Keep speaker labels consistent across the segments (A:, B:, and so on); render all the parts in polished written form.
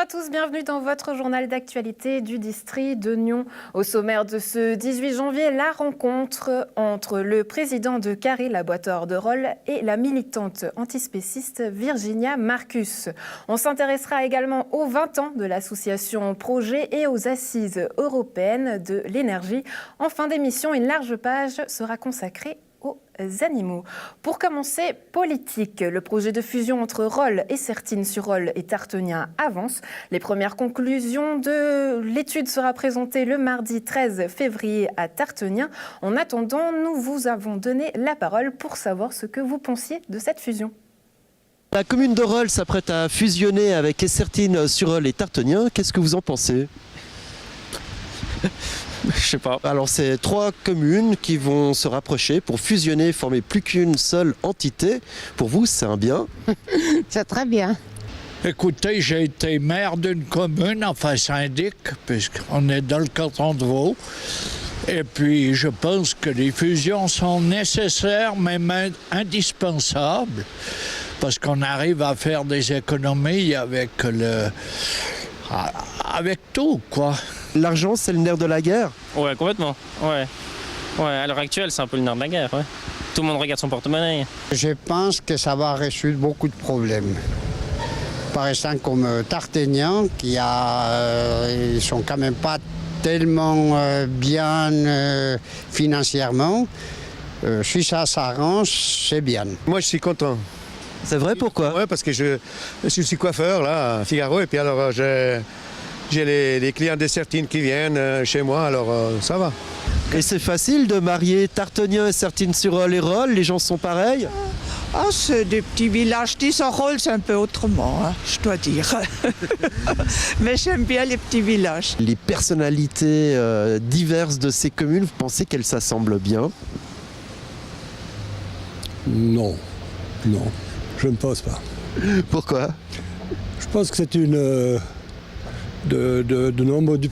A: tous, bienvenue dans votre journal d'actualité du district de Nyon. Au sommaire de ce 18 janvier, la rencontre entre le président de Carré Laboratoire de Rolle et la militante antispéciste Virginia Marcus. On s'intéressera également aux 20 ans de l'association Projet et aux assises européennes de l'énergie. En fin d'émission, une large page sera consacrée aux animaux. Pour commencer, politique. Le projet de fusion entre Rolle et Sertines-sur-Rolle et Tartenien avance. Les premières conclusions de l'étude sera présentée le mardi 13 février à Tartenien. En attendant, nous vous avons donné la parole pour savoir ce que vous pensiez de cette fusion.
B: La commune de Rolle s'apprête à fusionner avec Essertines-sur-Rolle et Tartenien. Qu'est-ce que vous en pensez ?
C: Je sais pas.
B: Alors c'est 3 communes qui vont se rapprocher pour fusionner, former plus qu'une seule entité. Pour vous, c'est un bien ?
D: C'est très bien.
E: Écoutez, j'ai été maire d'une commune, enfin syndic, puisqu'on est dans le canton de Vaud. Et puis je pense que les fusions sont nécessaires, même indispensables, parce qu'on arrive à faire des économies avec tout, quoi.
B: L'argent, c'est le nerf de la guerre ?
C: Ouais, complètement. Ouais, à l'heure actuelle, c'est un peu le nerf de la guerre. Ouais. Tout le monde regarde son porte-monnaie.
D: Je pense que ça va résoudre beaucoup de problèmes. Par exemple, comme Tartenien, ils sont quand même pas tellement bien financièrement. Si ça s'arrange, c'est bien.
F: Moi, je suis content.
B: C'est vrai, pourquoi ?
F: Ouais, parce que je suis coiffeur là, à Figaro, et puis alors j'ai les clients des Sertines qui viennent chez moi, alors ça va.
B: Et c'est facile de marier Tartenien et Sertines-sur-Rolle et Rolle, les gens sont pareils ?
G: Ah, c'est des petits villages. Rolle, c'est un peu autrement, hein, je dois dire. Mais j'aime bien les petits villages.
B: Les personnalités diverses de ces communes, vous pensez qu'elles s'assemblent bien ?
H: Non, je ne pense pas.
B: Pourquoi ?
H: Je pense que c'est depuis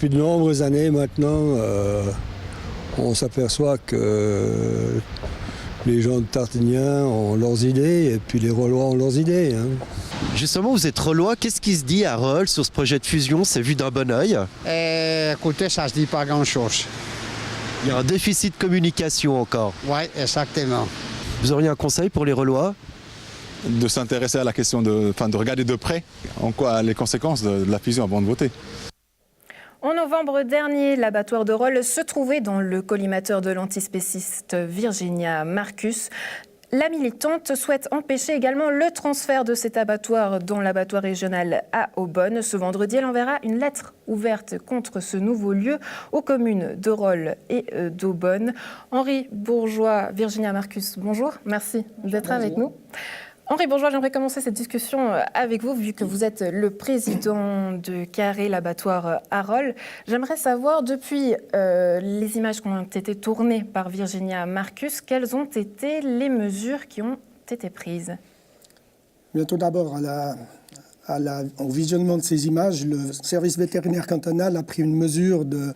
H: de nombreuses années maintenant, on s'aperçoit que les gens de Tartenien ont leurs idées et puis les Rollois ont leurs idées. Hein.
B: Justement, vous êtes Rollois, qu'est-ce qui se dit à Rolle sur ce projet de fusion ? C'est vu d'un bon œil ?
D: Écoutez, ça se dit pas grand-chose.
B: Il y a un déficit de communication encore.
D: Oui, exactement.
B: Vous auriez un conseil pour les Rollois ?
I: De s'intéresser à la question de regarder de près en quoi les conséquences de la fusion avant de voter.
A: En novembre dernier, l'abattoir de Rolle se trouvait dans le collimateur de l'antispéciste Virginia Marcus. La militante souhaite empêcher également le transfert de cet abattoir dans l'abattoir régional à Aubonne. Ce vendredi, elle enverra une lettre ouverte contre ce nouveau lieu aux communes de Rolle et d'Aubonne. Henri Bourgeois, Virginia Marcus, bonjour. Merci d'être avec nous. Henri Bourgeois, j'aimerais commencer cette discussion avec vous, vu que vous êtes le président de Carré Laboratoire à Rolle. J'aimerais savoir, depuis les images qui ont été tournées par Virginia Marcus, quelles ont été les mesures qui ont été prises ?
J: Bien, tout d'abord, au visionnement de ces images, le service vétérinaire cantonal a pris une mesure de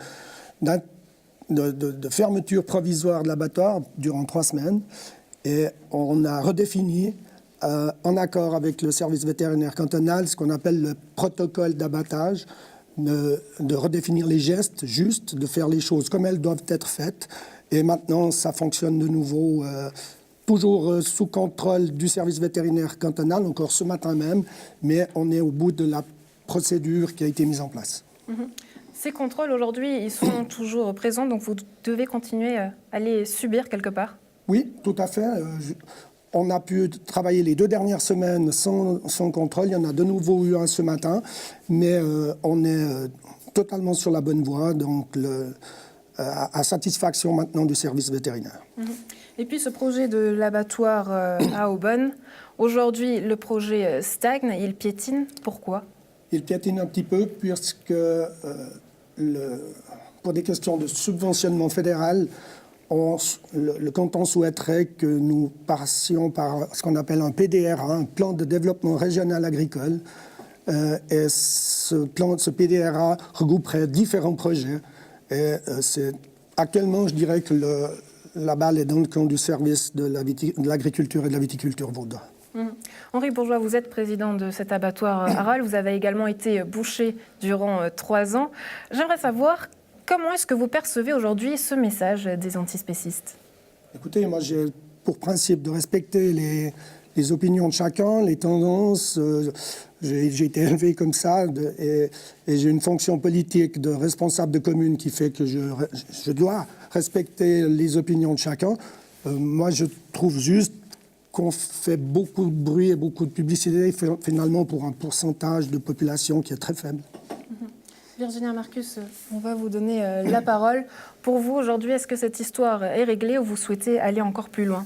J: fermeture provisoire de l'abattoir durant 3 semaines. Et on a redéfini en accord avec le service vétérinaire cantonal, ce qu'on appelle le protocole d'abattage, de redéfinir les gestes justes, de faire les choses comme elles doivent être faites. Et maintenant, ça fonctionne de nouveau, toujours sous contrôle du service vétérinaire cantonal, encore ce matin même, mais on est au bout de la procédure qui a été mise en place.
A: Ces contrôles, aujourd'hui, ils sont toujours présents, donc vous devez continuer à les subir quelque part ?
J: Oui, tout à fait. On a pu travailler les 2 dernières semaines sans contrôle. Il y en a de nouveau eu un ce matin, mais on est totalement sur la bonne voie, donc à satisfaction maintenant du service vétérinaire.
A: Et puis ce projet de l'abattoir à Aubonne, aujourd'hui le projet stagne, il piétine. Pourquoi ?
J: Il piétine un petit peu puisque pour des questions de subventionnement fédéral, le canton souhaiterait que nous passions par ce qu'on appelle un PDRA, un plan de développement régional agricole. Et ce PDRA regrouperait différents projets. Et actuellement, je dirais que la balle est dans le camp du service de l'agriculture et de la viticulture vaudois.
A: Henri Bourgeois, vous êtes président de cet abattoir à Rolle. Vous avez également été boucher durant 3 ans. J'aimerais savoir comment est-ce que vous percevez aujourd'hui ce message des antispécistes?
J: Écoutez, moi j'ai pour principe de respecter les opinions de chacun, les tendances. J'ai été élevé comme ça et j'ai une fonction politique de responsable de commune qui fait que je dois respecter les opinions de chacun. Moi, je trouve juste qu'on fait beaucoup de bruit et beaucoup de publicité finalement pour un pourcentage de population qui est très faible.
A: Virginia Marcus, on va vous donner la parole. Pour vous, aujourd'hui, est-ce que cette histoire est réglée ou vous souhaitez aller encore plus loin ?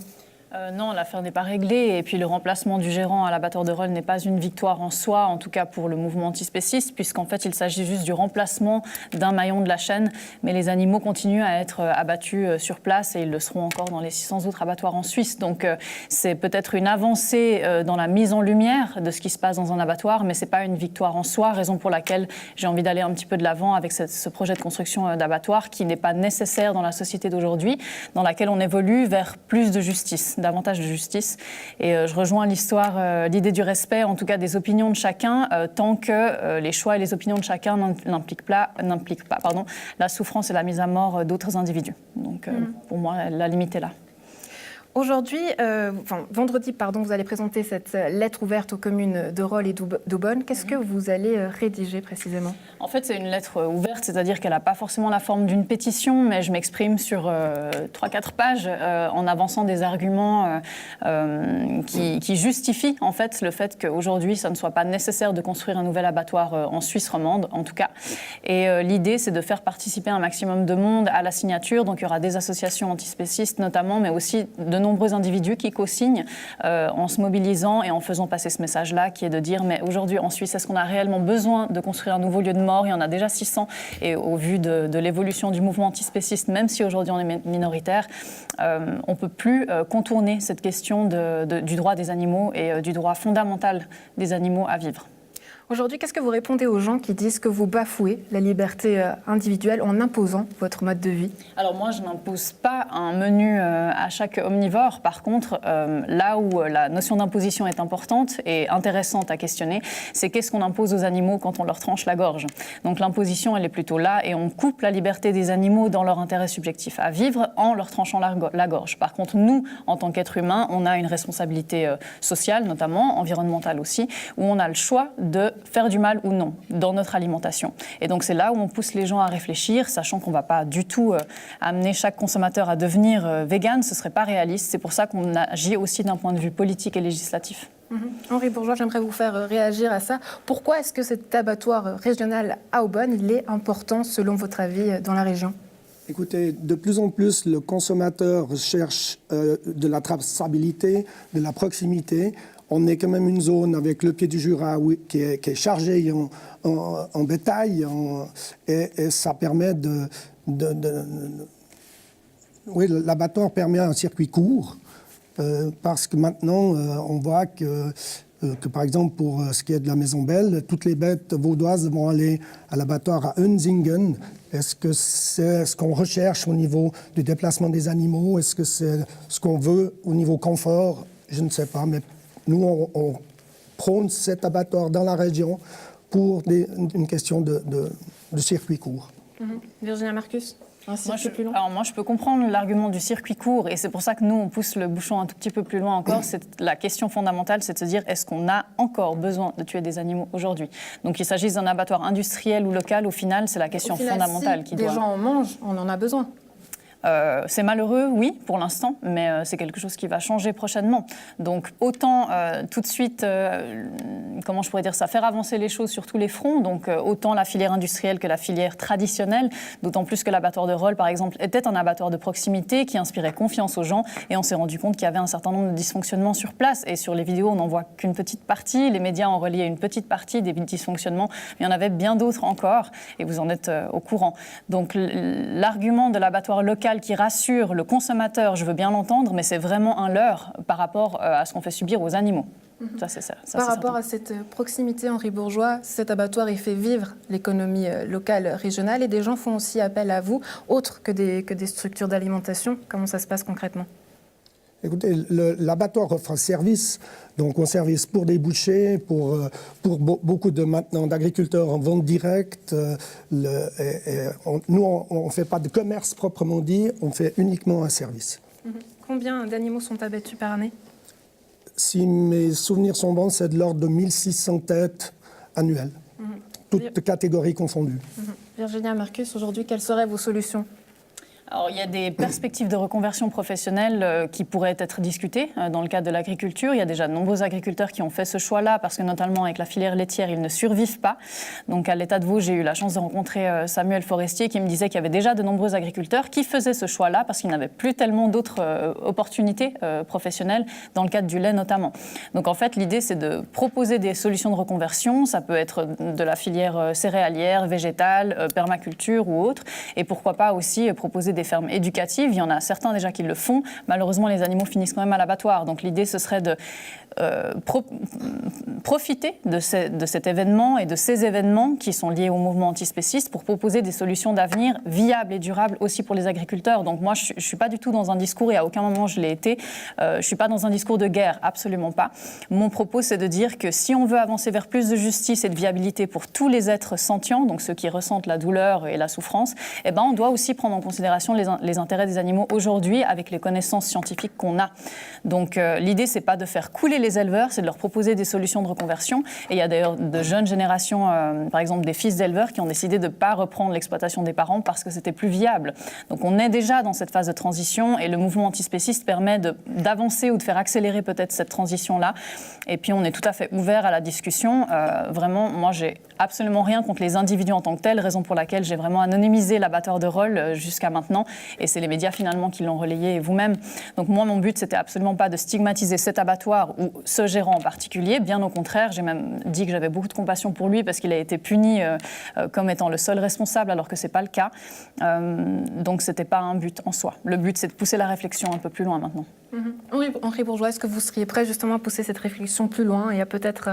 K: Non, l'affaire n'est pas réglée. Et puis le remplacement du gérant à l'abattoir de Rolle n'est pas une victoire en soi, en tout cas pour le mouvement antispéciste, puisqu'en fait il s'agit juste du remplacement d'un maillon de la chaîne. Mais les animaux continuent à être abattus sur place et ils le seront encore dans les 600 autres abattoirs en Suisse. Donc c'est peut-être une avancée dans la mise en lumière de ce qui se passe dans un abattoir, mais ce n'est pas une victoire en soi, raison pour laquelle j'ai envie d'aller un petit peu de l'avant avec ce projet de construction d'abattoir qui n'est pas nécessaire dans la société d'aujourd'hui, dans laquelle on évolue vers plus de justice, davantage de justice. Et je rejoins l'idée du respect, en tout cas des opinions de chacun, tant que les choix et les opinions de chacun n'impliquent pas la souffrance et la mise à mort d'autres individus. Donc pour moi, la limite est là.
A: Aujourd'hui, vendredi, vous allez présenter cette lettre ouverte aux communes de Rolle et d'Aubonne. Qu'est-ce que vous allez rédiger précisément ?
K: En fait, c'est une lettre ouverte, c'est-à-dire qu'elle n'a pas forcément la forme d'une pétition, mais je m'exprime sur 3-4 pages en avançant des arguments qui justifient en fait le fait qu'aujourd'hui, ça ne soit pas nécessaire de construire un nouvel abattoir en Suisse romande, en tout cas. Et l'idée, c'est de faire participer un maximum de monde à la signature. Donc, il y aura des associations antispécistes notamment, mais aussi de nombreux individus qui co-signent en se mobilisant et en faisant passer ce message-là, qui est de dire, mais aujourd'hui en Suisse, est-ce qu'on a réellement besoin de construire un nouveau lieu de mort ? Il y en a déjà 600, et au vu de l'évolution du mouvement antispéciste, même si aujourd'hui on est minoritaire, on ne peut plus contourner cette question du droit des animaux et du droit fondamental des animaux à vivre.
A: Aujourd'hui, qu'est-ce que vous répondez aux gens qui disent que vous bafouez la liberté individuelle en imposant votre mode de vie ?
K: Alors moi, je n'impose pas un menu à chaque omnivore. Par contre, là où la notion d'imposition est importante et intéressante à questionner, c'est qu'est-ce qu'on impose aux animaux quand on leur tranche la gorge. Donc l'imposition, elle est plutôt là et on coupe la liberté des animaux dans leur intérêt subjectif à vivre en leur tranchant la gorge. Par contre, nous, en tant qu'êtres humains, on a une responsabilité sociale, notamment environnementale aussi, où on a le choix de faire du mal ou non dans notre alimentation. Et donc c'est là où on pousse les gens à réfléchir, sachant qu'on ne va pas du tout amener chaque consommateur à devenir vegan, ce ne serait pas réaliste. C'est pour ça qu'on agit aussi d'un point de vue politique et législatif.
A: Henri Bourgeois, j'aimerais vous faire réagir à ça. Pourquoi est-ce que cet abattoir régional à Aubonne, il est important selon votre avis dans la région ?
J: Écoutez, de plus en plus, le consommateur recherche de la traçabilité, de la proximité. On est quand même une zone avec le Pied du Jura qui est chargée en bétail et ça permet oui, l'abattoir permet un circuit court parce que maintenant on voit que par exemple pour ce qui est de la Maison Belle, toutes les bêtes vaudoises vont aller à l'abattoir à Unzingen. Est-ce que c'est ce qu'on recherche au niveau du déplacement des animaux? Est-ce que c'est ce qu'on veut au niveau confort? Je ne sais pas, mais nous, on prône cet abattoir dans la région pour une question de circuit court.
A: Virginia Marcus, plus long.
K: Alors moi, je peux comprendre l'argument du circuit court et c'est pour ça que nous, on pousse le bouchon un tout petit peu plus loin encore. La question fondamentale, c'est de se dire, est-ce qu'on a encore besoin de tuer des animaux aujourd'hui ? Donc qu'il s'agisse d'un abattoir industriel ou local, au final, c'est la question fondamentale qui doit...
A: Des gens en mangent, on en a besoin.
K: C'est malheureux, oui, pour l'instant, mais c'est quelque chose qui va changer prochainement. Donc autant tout de suite, comment je pourrais dire ça, faire avancer les choses sur tous les fronts, donc autant la filière industrielle que la filière traditionnelle, d'autant plus que l'abattoir de Rolle, par exemple, était un abattoir de proximité qui inspirait confiance aux gens, et on s'est rendu compte qu'il y avait un certain nombre de dysfonctionnements sur place, et sur les vidéos, on n'en voit qu'une petite partie, les médias ont relié une petite partie des dysfonctionnements, mais il y en avait bien d'autres encore, et vous en êtes au courant. Donc l'argument de l'abattoir local qui rassure le consommateur, je veux bien l'entendre, mais c'est vraiment un leurre par rapport à ce qu'on fait subir aux animaux. Ça, c'est ça.
A: Par rapport à cette proximité, Henri Bourgeois, cet abattoir, il fait vivre l'économie locale, régionale, et des gens font aussi appel à vous, autres que des structures d'alimentation. Comment ça se passe concrètement ?
J: Écoutez, l'abattoir offre un service, donc un service pour des bouchers, pour beaucoup maintenant d'agriculteurs en vente directe. Nous, on ne fait pas de commerce proprement dit, on fait uniquement un service.
A: Combien d'animaux sont abattus par année?
J: Si mes souvenirs sont bons, c'est de l'ordre de 1600 têtes annuelles, toutes catégories confondues.
A: Virginia Marcus, aujourd'hui, quelles seraient vos solutions?
K: Alors, il y a des perspectives de reconversion professionnelle qui pourraient être discutées dans le cadre de l'agriculture. Il y a déjà de nombreux agriculteurs qui ont fait ce choix-là parce que notamment avec la filière laitière, ils ne survivent pas. Donc à l'État de Vaud, j'ai eu la chance de rencontrer Samuel Forestier qui me disait qu'il y avait déjà de nombreux agriculteurs qui faisaient ce choix-là parce qu'ils n'avaient plus tellement d'autres opportunités professionnelles dans le cadre du lait notamment. Donc en fait, l'idée, c'est de proposer des solutions de reconversion. Ça peut être de la filière céréalière, végétale, permaculture ou autre. Et pourquoi pas aussi proposer des fermes éducatives. Il y en a certains déjà qui le font. Malheureusement, les animaux finissent quand même à l'abattoir. Donc l'idée, ce serait de profiter de cet événement et de ces événements qui sont liés au mouvement antispéciste pour proposer des solutions d'avenir viables et durables aussi pour les agriculteurs. Donc moi, je ne suis pas du tout dans un discours, et à aucun moment je l'ai été, je ne suis pas dans un discours de guerre, absolument pas. Mon propos, c'est de dire que si on veut avancer vers plus de justice et de viabilité pour tous les êtres sentients, donc ceux qui ressentent la douleur et la souffrance, eh ben, on doit aussi prendre en considération les intérêts des animaux aujourd'hui avec les connaissances scientifiques qu'on a. Donc l'idée, c'est pas de faire couler les éleveurs, c'est de leur proposer des solutions de reconversion. Et il y a d'ailleurs de jeunes générations, par exemple des fils d'éleveurs, qui ont décidé de ne pas reprendre l'exploitation des parents parce que c'était plus viable. Donc on est déjà dans cette phase de transition et le mouvement antispéciste permet d'avancer ou de faire accélérer peut-être cette transition-là. Et puis on est tout à fait ouvert à la discussion. Vraiment, moi j'ai absolument rien contre les individus en tant que tels, raison pour laquelle j'ai vraiment anonymisé l'abattoir de Rolle jusqu'à maintenant. Et c'est les médias finalement qui l'ont relayé et vous-même. Donc moi, mon but, c'était absolument pas de stigmatiser cet abattoir ou ce gérant en particulier. Bien au contraire, j'ai même dit que j'avais beaucoup de compassion pour lui parce qu'il a été puni comme étant le seul responsable alors que c'est pas le cas. Donc c'était pas un but en soi. Le but, c'est de pousser la réflexion un peu plus loin maintenant.
A: Henri Bourgeois, est-ce que vous seriez prêt justement à pousser cette réflexion plus loin et à peut-être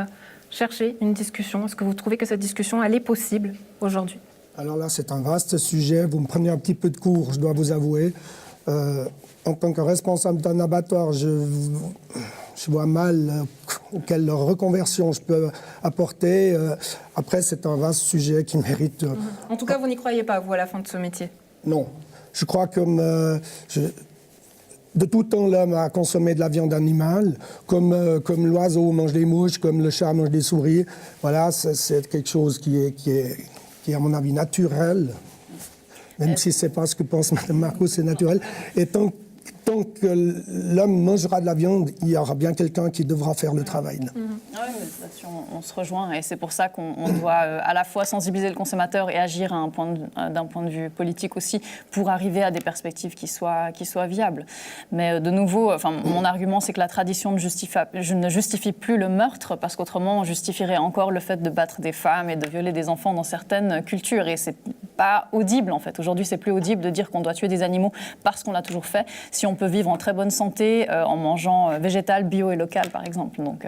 A: chercher une discussion? Est-ce que vous trouvez que cette discussion, elle est possible aujourd'hui?
J: Alors là, c'est un vaste sujet. Vous me prenez un petit peu de cours, je dois vous avouer. En tant que responsable d'un abattoir, je vois mal quelle reconversion je peux apporter. Après, c'est un vaste sujet qui mérite...
A: En tout cas, vous n'y croyez pas, vous, à la fin de ce métier?
J: Non. Je crois que de tout temps, l'homme a consommé de la viande animale, comme l'oiseau mange des mouches, comme le chat mange des souris. Voilà, c'est quelque chose qui est, à mon avis, naturel. Même si ce n'est pas ce que pense Mme Marcus, c'est naturel. Et tant que l'homme mangera de la viande, il y aura bien quelqu'un qui devra faire le travail.
K: Oui, on se rejoint et c'est pour ça qu'on doit à la fois sensibiliser le consommateur et agir d'un point de vue politique aussi pour arriver à des perspectives qui soient viables. Mais de nouveau, mon argument, c'est que la tradition ne justifie plus le meurtre parce qu'autrement, on justifierait encore le fait de battre des femmes et de violer des enfants dans certaines cultures. Et c'est pas audible, en fait. Aujourd'hui, c'est plus audible de dire qu'on doit tuer des animaux parce qu'on l'a toujours fait. Si on peut vivre en très bonne santé en mangeant végétal, bio et local, par exemple. Donc,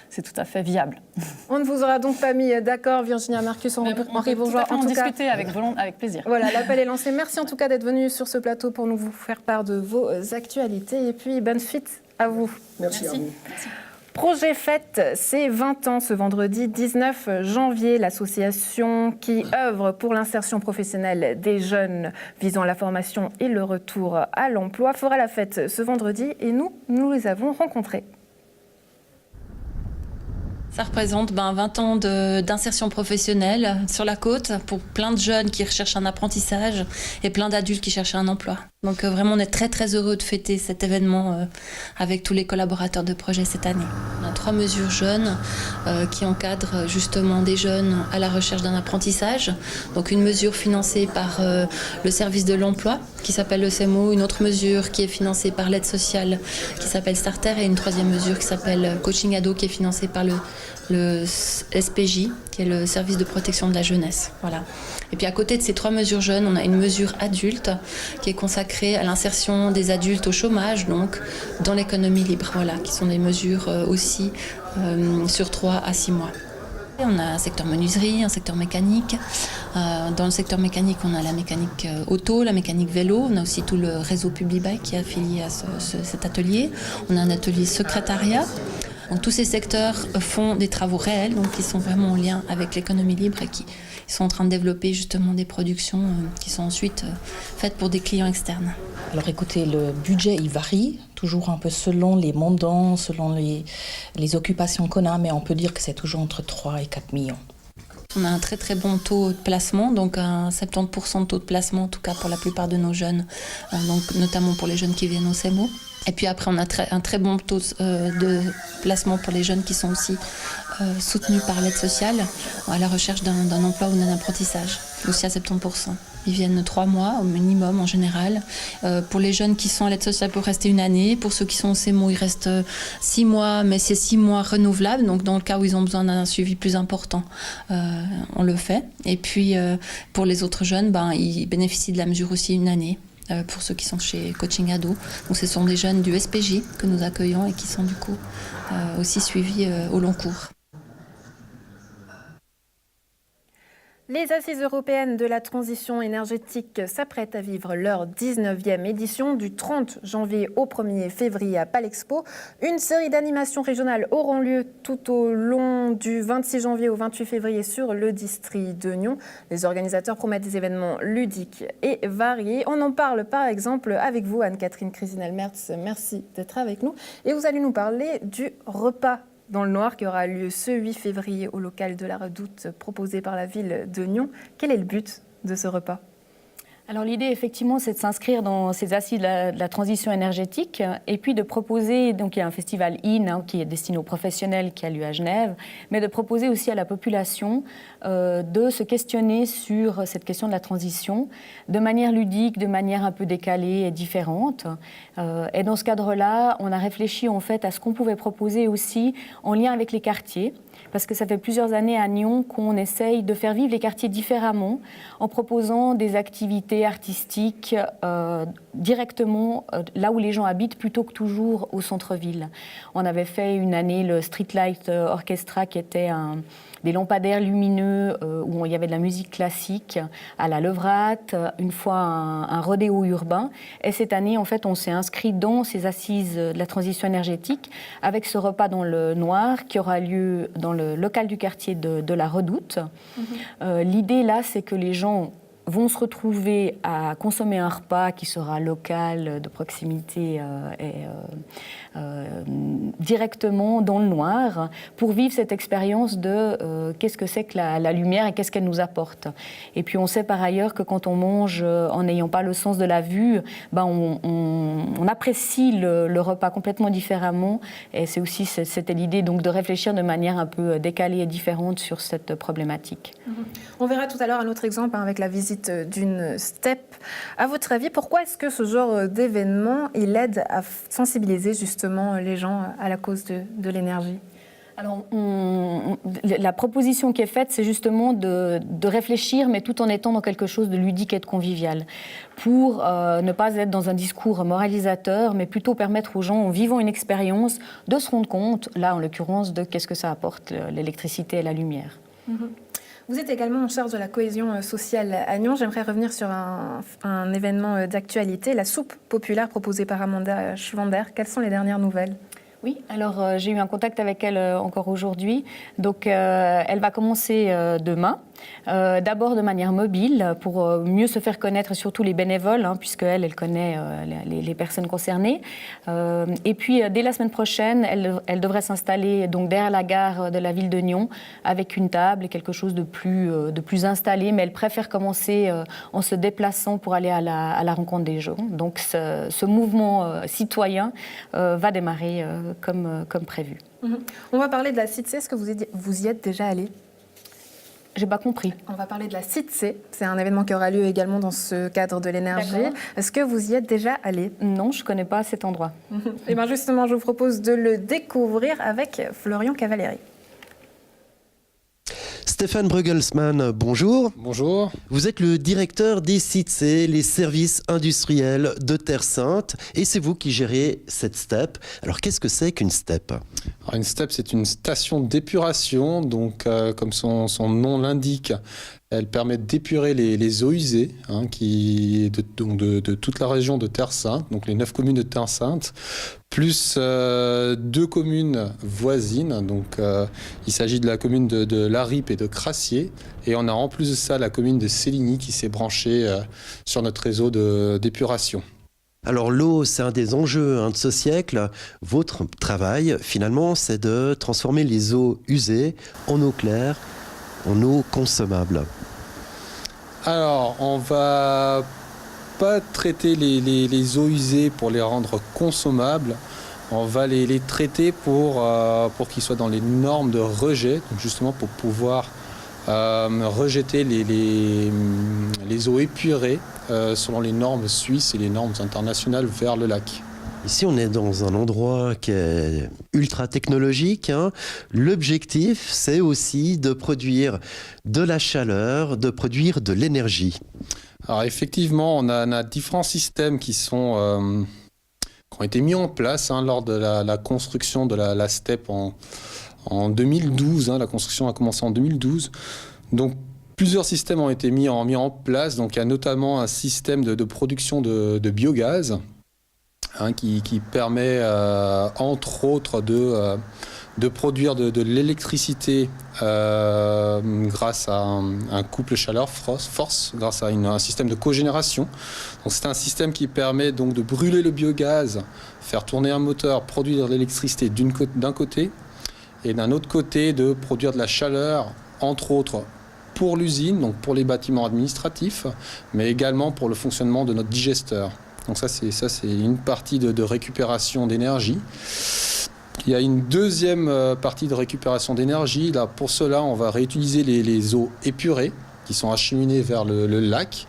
K: c'est tout à fait viable.
A: On ne vous aura donc pas mis d'accord, Virginia Marcus, Henri Bourgeois.
K: En discuter avec plaisir.
A: Voilà, l'appel est lancé. Merci en tout cas d'être venu sur ce plateau pour nous faire part de vos actualités. Et puis, bonne suite à vous.
J: Merci. À vous.
K: Merci.
A: Projet Fête, c'est 20 ans ce vendredi 19 janvier. L'association qui œuvre pour l'insertion professionnelle des jeunes visant la formation et le retour à l'emploi fera la fête ce vendredi et nous les avons rencontrés.
L: Ça représente 20 ans d'insertion professionnelle sur la côte pour plein de jeunes qui recherchent un apprentissage et plein d'adultes qui cherchent un emploi. Donc vraiment, on est très très heureux de fêter cet événement avec tous les collaborateurs de projet cette année. On a 3 mesures jeunes qui encadrent justement des jeunes à la recherche d'un apprentissage. Donc une mesure financée par le service de l'emploi qui s'appelle le CEMO, une autre mesure qui est financée par l'aide sociale qui s'appelle Starter et une 3e mesure qui s'appelle Coaching Ado qui est financée par le SPJ, qui est le service de protection de la jeunesse. Voilà. Et puis à côté de ces 3 mesures jeunes, on a une mesure adulte qui est consacrée à l'insertion des adultes au chômage, donc dans l'économie libre, voilà, qui sont des mesures aussi sur 3 à 6 mois. On a un secteur menuiserie, un secteur mécanique. Dans le secteur mécanique, on a la mécanique auto, la mécanique vélo. On a aussi tout le réseau Publibike qui est affilié à cet atelier. On a un atelier secrétariat. Donc, tous ces secteurs font des travaux réels, donc qui sont vraiment en lien avec l'économie libre et qui sont en train de développer justement des productions qui sont ensuite faites pour des clients externes.
M: Alors écoutez, le budget il varie, toujours un peu selon les montants, selon les occupations qu'on a, mais on peut dire que c'est toujours entre 3 et 4 millions.
L: On a un très très bon taux de placement, donc un 70% de taux de placement en tout cas pour la plupart de nos jeunes, donc notamment pour les jeunes qui viennent au CEMO. Et puis après on a un très bon taux de placement pour les jeunes qui sont aussi soutenus par l'aide sociale à la recherche d'un emploi ou d'un apprentissage, aussi à 70%. Ils viennent 3 mois au minimum en général. Pour les jeunes qui sont à l'aide sociale, pour rester 1 année. Pour ceux qui sont au CEMO, ils restent 6 mois, mais c'est 6 mois renouvelables. Donc dans le cas où ils ont besoin d'un suivi plus important, on le fait. Et puis pour les autres jeunes, ils bénéficient de la mesure aussi 1 année. Pour ceux qui sont chez Coaching Ado. Donc ce sont des jeunes du SPJ que nous accueillons et qui sont du coup aussi suivis au long cours.
A: Les Assises européennes de la transition énergétique s'apprêtent à vivre leur 19e édition du 30 janvier au 1er février à Palexpo. Une série d'animations régionales auront lieu tout au long du 26 janvier au 28 février sur le district de Nyon. Les organisateurs promettent des événements ludiques et variés. On en parle par exemple avec vous, Anne-Catherine Crisinel-Mertz. Merci d'être avec nous. Et vous allez nous parler du repas dans le noir qui aura lieu ce 8 février au local de la Redoute proposé par la ville de Nyon. Quel est le but de ce repas ?
K: Alors l'idée, effectivement, c'est de s'inscrire dans ces assises de la transition énergétique et puis de proposer, donc il y a un festival IN qui est destiné aux professionnels qui a lieu à Genève, mais de proposer aussi à la population de se questionner sur cette question de la transition de manière ludique, de manière un peu décalée et différente. Et dans ce cadre-là, on a réfléchi en fait à ce qu'on pouvait proposer aussi en lien avec les quartiers. Parce que ça fait plusieurs années à Nyon qu'on essaye de faire vivre les quartiers différemment en proposant des activités artistiques directement là où les gens habitent plutôt que toujours au centre-ville. On avait fait une année le Streetlight Orchestra qui était des lampadaires lumineux où il y avait de la musique classique à la Levrate, une fois un rodéo urbain. Et cette année, en fait, on s'est inscrit dans ces assises de la transition énergétique avec ce repas dans le noir qui aura lieu dans le local du quartier de la Redoute. L'idée, là, c'est que les gens vont se retrouver à consommer un repas qui sera local, de proximité directement dans le noir pour vivre cette expérience de qu'est-ce que c'est que la lumière et qu'est-ce qu'elle nous apporte. Et puis on sait par ailleurs que quand on mange en n'ayant pas le sens de la vue, on apprécie le repas complètement différemment et c'est aussi c'était l'idée donc de réfléchir de manière un peu décalée et différente sur cette problématique.
A: On verra tout à l'heure un autre exemple avec la visite d'une steppe. À votre avis, pourquoi est-ce que ce genre d'événement il aide à sensibiliser justement les gens à la cause de l'énergie ?
K: Alors, la proposition qui est faite, c'est justement de réfléchir, mais tout en étant dans quelque chose de ludique et de convivial, pour ne pas être dans un discours moralisateur, mais plutôt permettre aux gens, en vivant une expérience, de se rendre compte, là en l'occurrence, de qu'est-ce que ça apporte, l'électricité et la lumière.
A: Vous êtes également en charge de la cohésion sociale à Nyon. J'aimerais revenir sur un événement d'actualité, la soupe populaire proposée par Amanda Schwander. Quelles sont les dernières nouvelles ?
K: Oui, alors j'ai eu un contact avec elle encore aujourd'hui. Donc elle va commencer demain. D'abord de manière mobile pour mieux se faire connaître, surtout les bénévoles, puisque elle connaît les personnes concernées. Et puis dès la semaine prochaine, elle devrait s'installer donc derrière la gare de la ville de Nyon avec une table et quelque chose de plus installé. Mais elle préfère commencer en se déplaçant pour aller à la rencontre des gens. Donc ce mouvement citoyen va démarrer comme prévu.
A: On va parler de la CITC. Est-ce que vous y êtes déjà allé ?
K: J'ai pas compris.
A: On va parler de la CITC. C'est un événement qui aura lieu également dans ce cadre de l'énergie. D'accord. Est-ce que vous y êtes déjà allé ?
K: Non, je connais pas cet endroit.
A: Et bien justement, je vous propose de le découvrir avec Florian Cavalieri.
B: Stéphane Brugelsmann, bonjour.
N: Bonjour.
B: Vous êtes le directeur des SITSE, les services industriels de Terre Sainte, et c'est vous qui gérez cette STEP. Alors qu'est-ce que c'est qu'une STEP ?
N: Alors, une STEP, c'est une station d'épuration, donc comme son nom l'indique, elle permet d'épurer les eaux usées de toute la région de Terre Sainte, donc les 9 communes de Terre Sainte, plus 2 communes voisines. Donc, il s'agit de la commune de Laripe et de Crassier. Et on a en plus de ça la commune de Céligny qui s'est branchée sur notre réseau d'épuration.
B: Alors l'eau, c'est un des enjeux de ce siècle. Votre travail, finalement, c'est de transformer les eaux usées en eau claire, en eau consommable.
N: Alors, on va pas traiter les eaux usées pour les rendre consommables. On va les traiter pour qu'ils soient dans les normes de rejet, donc justement pour pouvoir rejeter les eaux épurées selon les normes suisses et les normes internationales vers le lac.
B: Ici, on est dans un endroit qui est ultra technologique. L'objectif, c'est aussi de produire de la chaleur, de produire de l'énergie.
N: Alors effectivement, on a différents systèmes qui ont été mis en place lors de la construction de la STEP en 2012. La construction a commencé en 2012. Donc plusieurs systèmes ont été mis en place. Donc il y a notamment un système de production de biogaz. Qui permet, entre autres, de produire de l'électricité grâce à un couple chaleur-force, grâce à un système de cogénération. Donc, c'est un système qui permet donc de brûler le biogaz, faire tourner un moteur, produire de l'électricité d'un côté, et d'un autre côté, de produire de la chaleur, entre autres, pour l'usine, donc pour les bâtiments administratifs, mais également pour le fonctionnement de notre digesteur. Donc ça c'est une partie de récupération d'énergie. Il y a une deuxième partie de récupération d'énergie. Là, pour cela, on va réutiliser les eaux épurées qui sont acheminées vers le lac.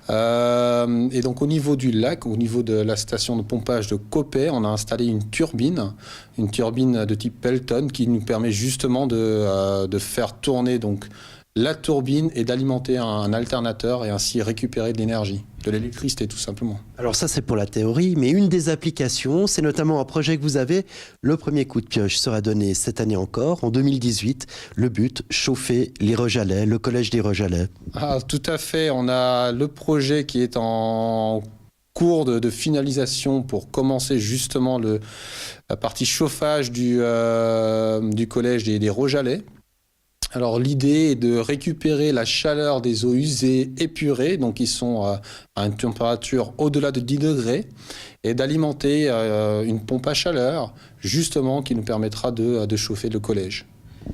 N: Et donc au niveau du lac, au niveau de la station de pompage de Coppet, on a installé une turbine de type Pelton qui nous permet justement de faire tourner donc la turbine et d'alimenter un alternateur et ainsi récupérer de l'énergie, de l'électricité tout simplement.
B: Alors ça c'est pour la théorie, mais une des applications, c'est notamment un projet que vous avez. Le premier coup de pioche sera donné cette année encore, en 2018. Le but, chauffer les Rejalais, le collège des Rejalais.
N: Ah, tout à fait, on a le projet qui est en cours de finalisation pour commencer justement la partie chauffage du collège des Rejalais. Alors l'idée est de récupérer la chaleur des eaux usées épurées, donc qui sont à une température au-delà de 10 degrés, et d'alimenter une pompe à chaleur, justement, qui nous permettra de chauffer le collège.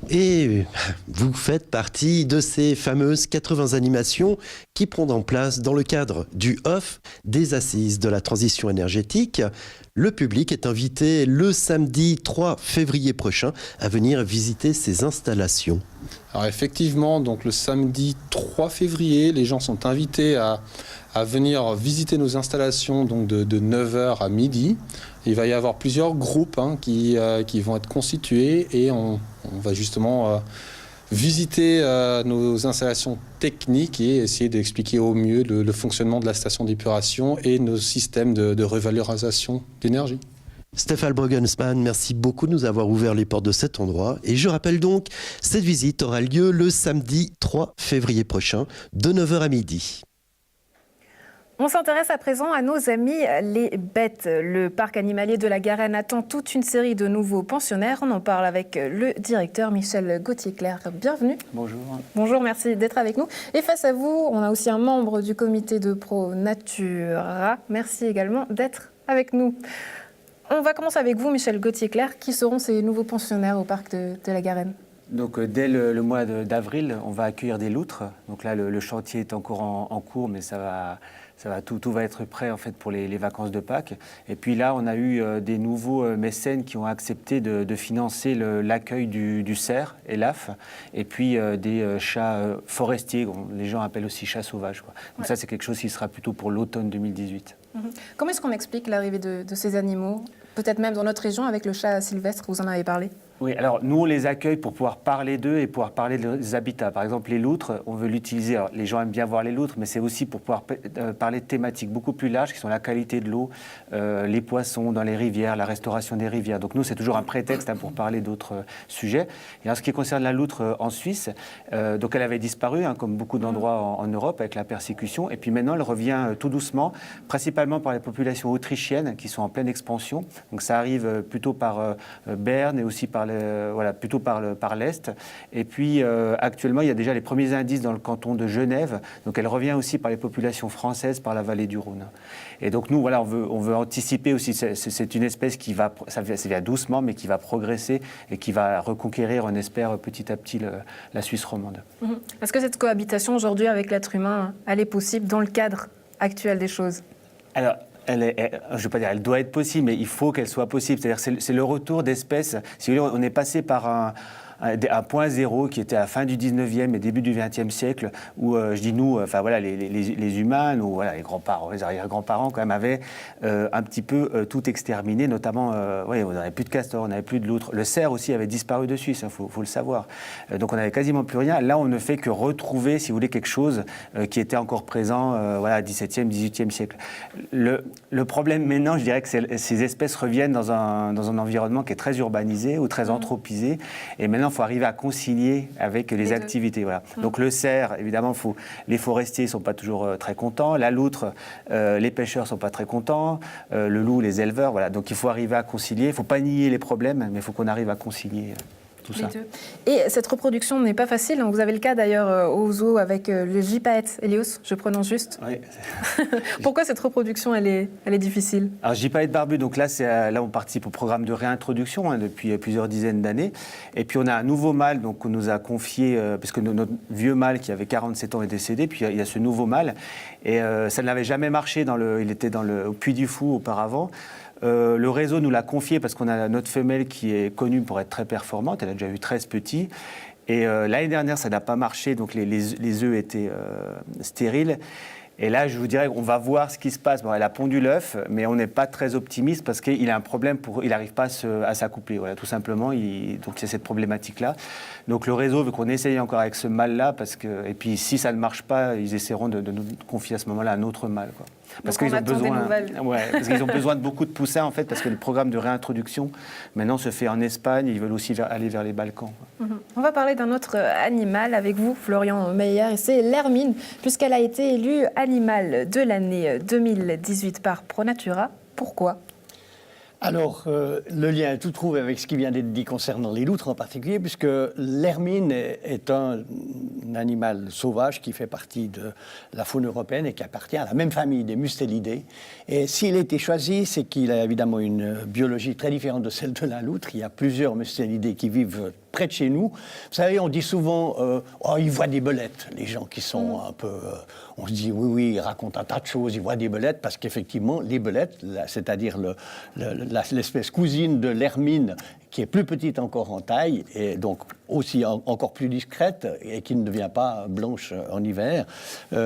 B: Et vous faites partie de ces fameuses 80 animations qui prendront place dans le cadre du OFF, des Assises de la transition énergétique. Le public est invité le samedi 3 février prochain à venir visiter ces installations.
N: Alors effectivement, donc le samedi 3 février, les gens sont invités à venir visiter nos installations donc de 9h à midi. Il va y avoir plusieurs groupes qui vont être constitués et on va justement visiter nos installations techniques et essayer d'expliquer au mieux le fonctionnement de la station d'épuration et nos systèmes de revalorisation d'énergie.
B: Stéphane Brugelsmann, merci beaucoup de nous avoir ouvert les portes de cet endroit. Et je rappelle donc, cette visite aura lieu le samedi 3 février prochain, de 9h à midi.
A: On s'intéresse à présent à nos amis les bêtes. Le parc animalier de la Garenne attend toute une série de nouveaux pensionnaires. On en parle avec le directeur Michel Gauthier-Clerc. Bienvenue.
O: Bonjour.
A: Bonjour, merci d'être avec nous. Et face à vous, on a aussi un membre du comité de Pro Natura. Merci également d'être avec nous. On va commencer avec vous, Michel Gauthier-Clerc. Qui seront ces nouveaux pensionnaires au parc de la Garenne ?
O: Donc, dès le mois d'avril, on va accueillir des loutres. Donc là, le chantier est encore en cours, mais tout va être prêt en fait pour les vacances de Pâques. Et puis là, on a eu des nouveaux mécènes qui ont accepté de financer l'accueil du cerf et l'AF, et puis des chats forestiers, les gens appellent aussi chats sauvages, quoi. Donc ça, c'est quelque chose qui sera plutôt pour l'automne 2018.
A: Comment est-ce qu'on explique l'arrivée de ces animaux ? Peut-être même dans notre région avec le chat sylvestre, vous en avez parlé.
O: Oui, alors nous on les accueille pour pouvoir parler d'eux et pouvoir parler des habitats. Par exemple, les loutres, on veut l'utiliser. Alors, les gens aiment bien voir les loutres, mais c'est aussi pour pouvoir parler de thématiques beaucoup plus larges qui sont la qualité de l'eau, les poissons dans les rivières, la restauration des rivières. Donc nous, c'est toujours un prétexte pour parler d'autres sujets. Et en ce qui concerne la loutre en Suisse, donc elle avait disparu, comme beaucoup d'endroits en Europe avec la persécution. Et puis maintenant, elle revient tout doucement, principalement par les populations autrichiennes qui sont en pleine expansion. Donc ça arrive plutôt par Berne et aussi plutôt par l'Est. Et puis actuellement, il y a déjà les premiers indices dans le canton de Genève. Donc elle revient aussi par les populations françaises, par la vallée du Rhône. Et donc nous, voilà, on veut anticiper aussi. C'est une espèce qui va, ça vient doucement, mais qui va progresser et qui va reconquérir, on espère, petit à petit la Suisse romande.
A: Est-ce que cette cohabitation aujourd'hui avec l'être humain, elle est possible dans le cadre actuel des choses?
O: Alors, je ne vais pas dire elle doit être possible, mais il faut qu'elle soit possible. C'est-à-dire c'est le retour d'espèces. Si vous voulez, on est passé par un point zéro qui était à la fin du 19e et début du 20e siècle, où je dis nous, enfin voilà, les humains, ou voilà, les grands-parents, les arrière-grands-parents quand même avaient un petit peu tout exterminé, notamment, on n'avait plus de castors, on n'avait plus de loutres. Le cerf aussi avait disparu de Suisse, il faut le savoir. Donc on n'avait quasiment plus rien. Là, on ne fait que retrouver, si vous voulez, quelque chose qui était encore présent, voilà, 17e, 18e siècle. Le problème maintenant, je dirais que ces espèces reviennent dans un environnement qui est très urbanisé ou très anthropisé, et maintenant, il faut arriver à concilier avec les activités. Voilà. Donc le cerf, évidemment, les forestiers ne sont pas toujours très contents. La loutre, les pêcheurs ne sont pas très contents. Le loup, les éleveurs. Voilà. Donc il faut arriver à concilier. Il ne faut pas nier les problèmes, mais il faut qu'on arrive à concilier tout ça.
A: Et cette reproduction n'est pas facile. Vous avez le cas d'ailleurs au zoo avec le gypaète Hélios, je prononce juste.
O: Oui.
A: Pourquoi cette reproduction, elle est difficile?
O: Alors gypaète barbu, donc là on participe au programme de réintroduction depuis plusieurs dizaines d'années. Et puis on a un nouveau mâle qu'on nous a confié, parce que notre vieux mâle qui avait 47 ans est décédé, puis il y a ce nouveau mâle. Et ça n'avait jamais marché, il était au Puy du Fou auparavant. Le réseau nous l'a confié parce qu'on a notre femelle qui est connue pour être très performante. Elle a déjà eu 13 petits. Et l'année dernière, ça n'a pas marché, donc les œufs étaient stériles. Et là, je vous dirais qu'on va voir ce qui se passe. Bon, elle a pondu l'œuf, mais on n'est pas très optimiste parce qu'il a un problème, il n'arrive pas à s'accoupler. Voilà, tout simplement, donc il y a cette problématique-là. Donc le réseau veut qu'on essaye encore avec ce mâle-là, et puis si ça ne marche pas, ils essaieront de nous confier à ce moment-là un autre mâle, quoi. Parce qu'ils ont besoin de beaucoup de poussins, en fait, parce que le programme de réintroduction, maintenant, se fait en Espagne. Ils veulent aussi aller vers les Balkans.
A: On va parler d'un autre animal avec vous, Florian Meyer, et c'est l'hermine, puisqu'elle a été élue animal de l'année 2018 par ProNatura. Pourquoi ?
P: Alors, le lien est tout trouvé avec ce qui vient d'être dit concernant les loutres en particulier, puisque l'hermine est un animal sauvage qui fait partie de la faune européenne et qui appartient à la même famille des mustélidés. Et s'il a été choisi, c'est qu'il a évidemment une biologie très différente de celle de la loutre. Il y a plusieurs mustélidés qui vivent près de chez nous. Vous savez, on dit souvent ils voient des belettes, les gens qui sont un peu... on se dit, oui, ils racontent un tas de choses, ils voient des belettes, parce qu'effectivement, les belettes, c'est-à-dire l'espèce cousine de l'hermine, qui est plus petite encore en taille, et donc aussi encore plus discrète, et qui ne devient pas blanche en hiver, on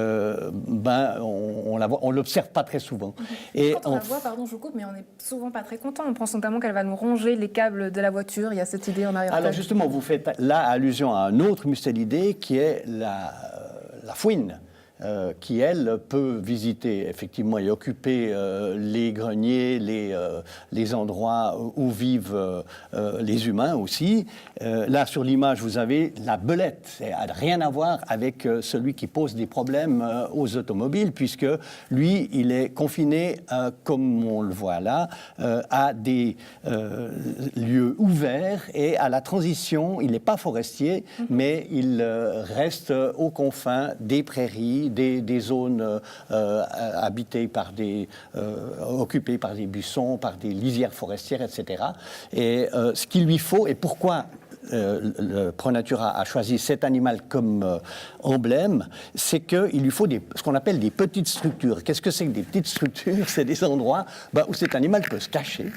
P: l'observe pas très souvent.
A: Et quand on la voit, pardon, je vous coupe, mais on n'est souvent pas très content. On pense notamment qu'elle va nous ronger les câbles de la voiture. Il y a cette idée en arrière-plan.
P: Alors justement, vous faites là allusion à un autre mustélidé qui est la fouine. Qui, elle, peut visiter effectivement et occuper les greniers, les endroits où vivent les humains aussi. Là, sur l'image, vous avez la belette. Ça n'a rien à voir avec celui qui pose des problèmes aux automobiles, puisque lui, il est confiné, comme on le voit là, à des lieux ouverts et à la transition. Il n'est pas forestier, mais il reste aux confins des prairies, des zones habitées par occupées par des buissons, par des lisières forestières, etc. Et ce qu'il lui faut, et pourquoi le ProNatura a choisi cet animal comme emblème, c'est qu'il lui faut ce qu'on appelle des petites structures. Qu'est-ce que c'est que des petites structures? C'est des endroits où cet animal peut se cacher.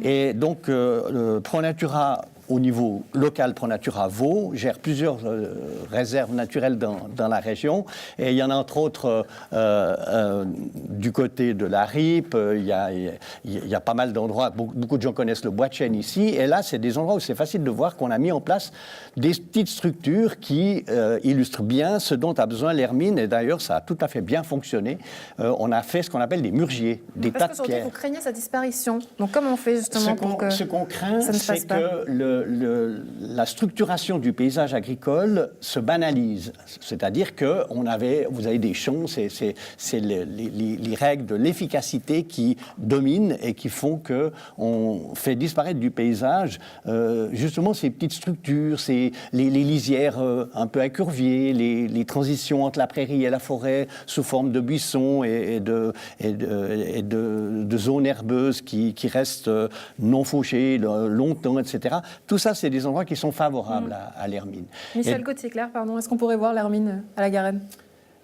P: Et donc, le ProNatura au niveau local, ProNatura Vaud gère plusieurs réserves naturelles dans la région. Et il y en a entre autres du côté de la Rippe, il y a pas mal d'endroits, beaucoup de gens connaissent le Bois de Chêne ici. Et là, c'est des endroits où c'est facile de voir qu'on a mis en place des petites structures qui illustrent bien ce dont a besoin l'Hermine. Et d'ailleurs, ça a tout à fait bien fonctionné. On a fait ce qu'on appelle des murgiers, des tas de pierres.
A: Vous craignez sa disparition. Donc comment on fait justement pour que
P: ce qu'on craint,
A: ça ne se passe
P: c'est
A: pas
P: que la structuration du paysage agricole se banalise. C'est-à-dire que vous avez des champs, c'est les règles de l'efficacité qui dominent et qui font qu'on fait disparaître du paysage justement ces petites structures, les lisières un peu incurviées, les transitions entre la prairie et la forêt sous forme de buissons et de zones herbeuses qui restent non fauchées longtemps, etc. Tout ça, c'est des endroits qui sont favorables à l'hermine.
A: Michel Gauthier-Clair, pardon, est-ce qu'on pourrait voir l'hermine à la Garenne ?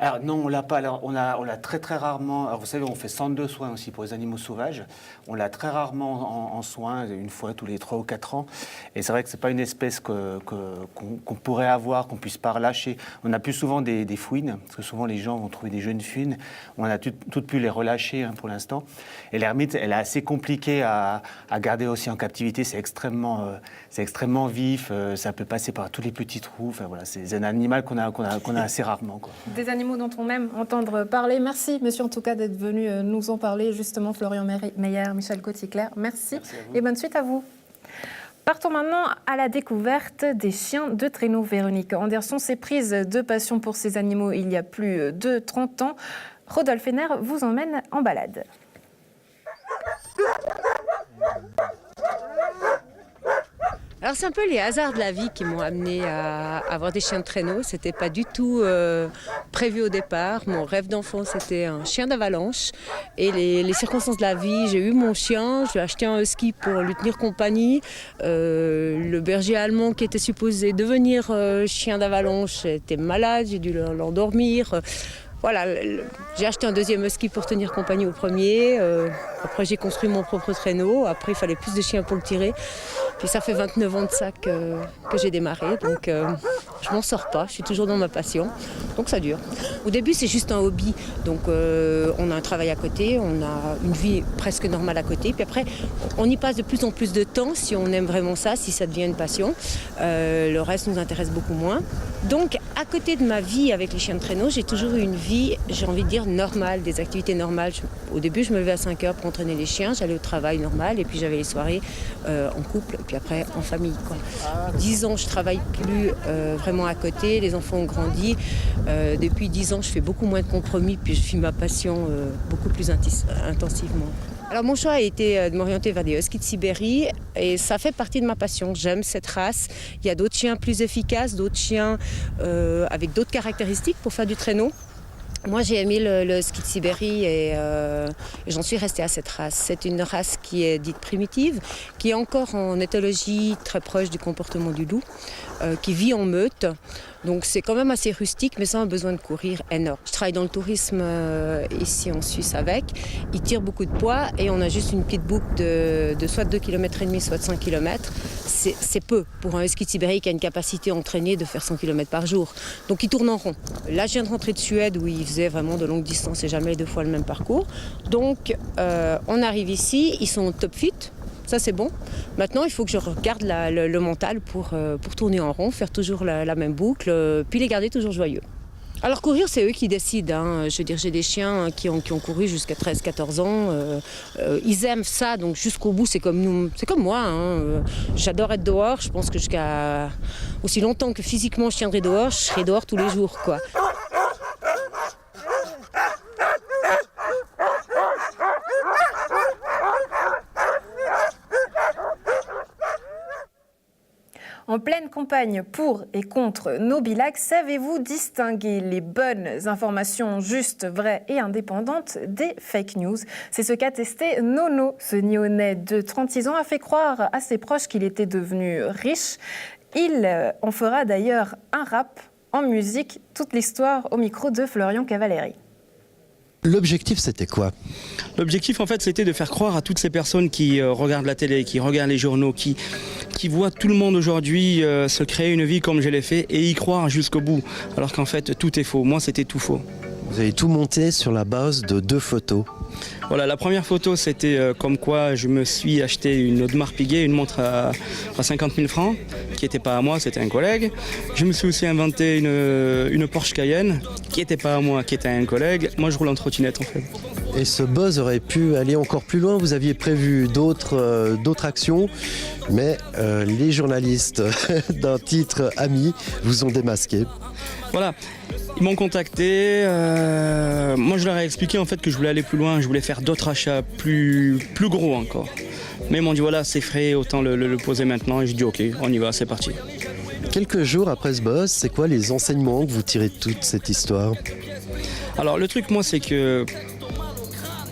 O: Alors non, on l'a pas. Alors, on l'a très très rarement. Alors, vous savez, on fait 102 soins aussi pour les animaux sauvages. On l'a très rarement en soins, une fois tous les 3 ou 4 ans. Et c'est vrai que c'est pas une espèce qu'on pourrait avoir, qu'on puisse pas relâcher. On a plus souvent des fouines, parce que souvent les gens vont trouver des jeunes fouines. On a toutes pu les relâcher pour l'instant. Et l'hermite, elle est assez compliquée à garder aussi en captivité. C'est extrêmement vif. Ça peut passer par tous les petits trous. Enfin voilà, c'est un animal qu'on a assez rarement, quoi.
A: Des animaux dont on aime entendre parler. Merci, monsieur, en tout cas, d'être venu nous en parler, justement, Florian Meyer, Michel Gauthier-Clair. Merci et bonne suite à vous. Partons maintenant à la découverte des chiens de traîneau. Véronique Anderson s'est prise de passion pour ces animaux il y a plus de 30 ans. Rodolphe Henner vous emmène en balade.
Q: Alors c'est un peu les hasards de la vie qui m'ont amené à avoir des chiens de traîneau. C'était pas du tout prévu au départ. Mon rêve d'enfant, c'était un chien d'avalanche. Et les circonstances de la vie, j'ai eu mon chien, j'ai acheté un husky pour lui tenir compagnie. Le berger allemand qui était supposé devenir chien d'avalanche était malade, j'ai dû l'endormir. Voilà, j'ai acheté un deuxième husky pour tenir compagnie au premier. Après, j'ai construit mon propre traîneau. Après, il fallait plus de chiens pour le tirer. Puis ça fait 29 ans de ça que j'ai démarré. Donc, je m'en sors pas. Je suis toujours dans ma passion. Donc, ça dure. Au début, c'est juste un hobby. Donc, on a un travail à côté. On a une vie presque normale à côté. Puis après, on y passe de plus en plus de temps si on aime vraiment ça, si ça devient une passion. Le reste nous intéresse beaucoup moins. Donc, à côté de ma vie avec les chiens de traîneau, j'ai toujours eu une vie, j'ai envie de dire, normale, des activités normales. Au début, je me levais à 5 heures pour entraîner les chiens, j'allais au travail normal, et puis j'avais les soirées en couple, et puis après en famille, quoi. 10 ans, je ne travaille plus vraiment à côté, les enfants ont grandi. Depuis 10 ans, je fais beaucoup moins de compromis, puis je vis ma passion beaucoup plus intensivement. Alors mon choix a été de m'orienter vers des huskies de Sibérie et ça fait partie de ma passion. J'aime cette race. Il y a d'autres chiens plus efficaces, d'autres chiens avec d'autres caractéristiques pour faire du traîneau. Moi, j'ai aimé le husky de Sibérie et j'en suis restée à cette race. C'est une race qui est dite primitive, qui est encore en éthologie très proche du comportement du loup, qui vit en meute. Donc c'est quand même assez rustique, mais ça a un besoin de courir énorme. Je travaille dans le tourisme ici en Suisse avec. Il tire beaucoup de poids et on a juste une petite boucle de soit 2,5 km, soit de 5 km. C'est peu pour un husky de Sibérie qui a une capacité entraînée de faire 100 km par jour. Donc il tourne en rond. Là, je viens de rentrer de Suède où il faisait vraiment de longues distances et jamais 2 fois le même parcours. Donc on arrive ici, ils sont top fit. Ça, c'est bon. Maintenant, il faut que je regarde le mental pour tourner en rond, faire toujours la même boucle, puis les garder toujours joyeux. Alors courir, c'est eux qui décident. Hein. Je veux dire, j'ai des chiens qui ont couru jusqu'à 13-14 ans. Ils aiment ça, donc jusqu'au bout, c'est comme moi. Hein. J'adore être dehors. Je pense que jusqu'à aussi longtemps que physiquement je tiendrai dehors, je serai dehors tous les jours, quoi.
A: En pleine campagne pour et contre Nobilac, savez-vous distinguer les bonnes informations justes, vraies et indépendantes des fake news? C'est ce qu'a testé Nono. Ce Nyonnais de 36 ans a fait croire à ses proches qu'il était devenu riche. Il en fera d'ailleurs un rap en musique. Toute l'histoire au micro de Florian Cavalieri.
B: L'objectif, c'était quoi?
R: L'objectif, en fait, c'était de faire croire à toutes ces personnes qui regardent la télé, qui regardent les journaux, qui qui voit tout le monde aujourd'hui se créer une vie comme je l'ai fait et y croire jusqu'au bout, alors qu'en fait tout est faux. Moi c'était tout faux.
B: Vous avez tout monté sur la base de 2 photos.
R: Voilà, la première photo c'était comme quoi je me suis acheté une Audemars Piguet, une montre à 50 000 francs, qui n'était pas à moi, c'était un collègue. Je me suis aussi inventé une Porsche Cayenne, qui n'était pas à moi, qui était à un collègue. Moi je roule en trottinette en fait.
B: Et ce buzz aurait pu aller encore plus loin. Vous aviez prévu d'autres actions, mais les journalistes d'un titre ami vous ont démasqué.
R: Voilà, ils m'ont contacté. Moi, je leur ai expliqué en fait que je voulais aller plus loin, je voulais faire d'autres achats plus gros encore. Mais ils m'ont dit voilà, c'est frais, autant le poser maintenant. Et j'ai dit ok, on y va, c'est parti.
B: Quelques jours après ce buzz, c'est quoi les enseignements que vous tirez de toute cette histoire?
R: Alors, le truc, moi, c'est que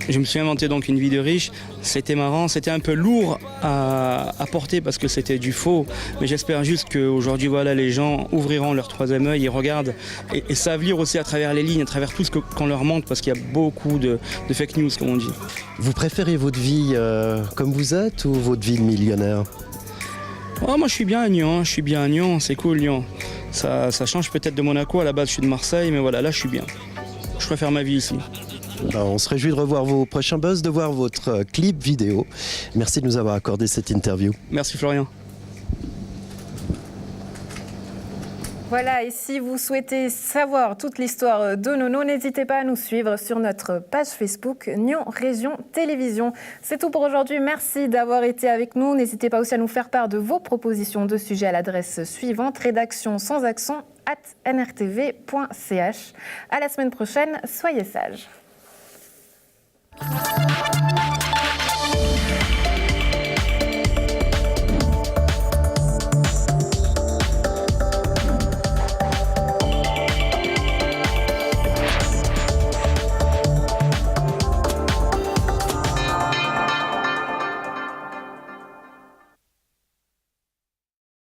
R: je me suis inventé donc une vie de riche. C'était marrant, c'était un peu lourd à porter parce que c'était du faux. Mais j'espère juste qu'aujourd'hui, voilà, les gens ouvriront leur troisième œil et regardent et savent lire aussi à travers les lignes, à travers tout ce qu'on leur montre, parce qu'il y a beaucoup de fake news, comme on dit.
B: Vous préférez votre vie comme vous êtes ou votre vie de millionnaire?
R: Oh, moi, je suis bien à Nyon, c'est cool, Nyon. Ça change peut-être de Monaco, à la base, je suis de Marseille, mais voilà, là, je suis bien. Je préfère ma vie ici.
B: On se réjouit de revoir vos prochains buzz, de voir votre clip vidéo. Merci de nous avoir accordé cette interview.
R: Merci Florian.
A: Voilà, et si vous souhaitez savoir toute l'histoire de Nono, n'hésitez pas à nous suivre sur notre page Facebook Nyon Région Télévision. C'est tout pour aujourd'hui. Merci d'avoir été avec nous. N'hésitez pas aussi à nous faire part de vos propositions de sujets à l'adresse suivante, rédaction sans accent @nrtv.ch. À la semaine prochaine, soyez sages.